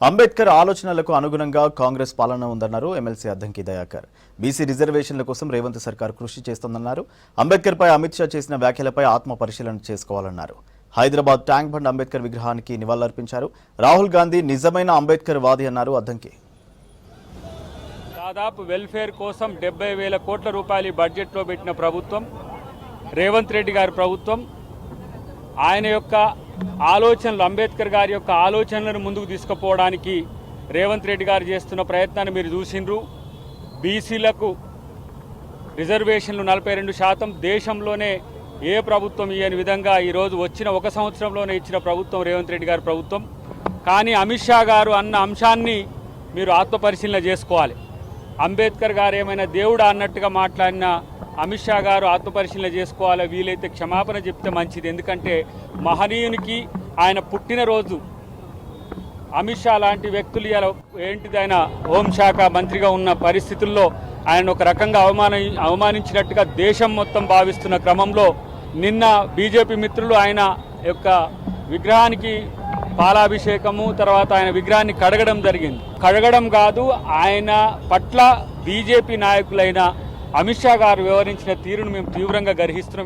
అంబేద్కర్ ఆలోచనలకు అనుగుణంగా కాంగ్రెస్ పాలన ఉందన్నారు ఎమ్మెల్సీ అద్దంకి దయాకర్. బీసీ రిజర్వేషన్ల కోసం రేవంత్ సర్కార్ కృషి చేస్తోందన్నారు. అంబేద్కర్ పై అమిత్ షా చేసిన వ్యాఖ్యలపై ఆత్మ పరిశీలన చేసుకోవాలన్నారు. హైదరాబాద్ ట్యాంక్ బండ్ అంబేద్కర్ విగ్రహానికి నివాళులర్పించారు. రాహుల్ గాంధీ నిజమైన అంబేద్కర్ వాది అన్నారు అద్దంకి. దాదాపు వెల్ఫేర్ కోసం 70,000 కోట్ల రూపాయలు బడ్జెట్లో పెట్టిన ప్రభుత్వం రేవంత్ రెడ్డి గారి ప్రభుత్వం. ఆయన యొక్క ఆలోచనలు, అంబేద్కర్ గారి యొక్క ఆలోచనలను ముందుకు తీసుకుపోవడానికి రేవంత్ రెడ్డి గారు చేస్తున్న ప్రయత్నాన్ని మీరు చూసిండ్రు. బీసీలకు రిజర్వేషన్లు 42% దేశంలోనే ఏ ప్రభుత్వం ఇయ్యని విధంగా ఈరోజు వచ్చిన 1 సంవత్సరంలోనే ఇచ్చిన ప్రభుత్వం రేవంత్ రెడ్డి గారి ప్రభుత్వం. కానీ అమిత్ షా గారు అన్న అంశాన్ని మీరు ఆత్మపరిశీలన చేసుకోవాలి. అంబేద్కర్ గారు ఏమైనా దేవుడా అన్నట్టుగా మాట్లాడిన అమిత్ షా గారు ఆత్మపరిశీలన చేసుకోవాలి. వీలైతే క్షమాపణ చెప్తే మంచిది. ఎందుకంటే మహనీయునికి ఆయన పుట్టినరోజు. అమిత్ షా లాంటి వ్యక్తులు ఇలా ఏంటిది, ఆయన హోంశాఖ మంత్రిగా ఉన్న పరిస్థితుల్లో ఆయన ఒక రకంగా అవమానించినట్టుగా దేశం మొత్తం భావిస్తున్న క్రమంలో నిన్న బీజేపీ మిత్రులు ఆయన యొక్క విగ్రహానికి పాలాభిషేకము, తర్వాత ఆయన విగ్రహాన్ని కడగడం జరిగింది. కడగడం కాదు, ఆయన పట్ల బీజేపీ నాయకులైన అమిత్ షా గారు వ్యవహరించిన తీరును మేము తీవ్రంగా గర్హిస్తున్నాం.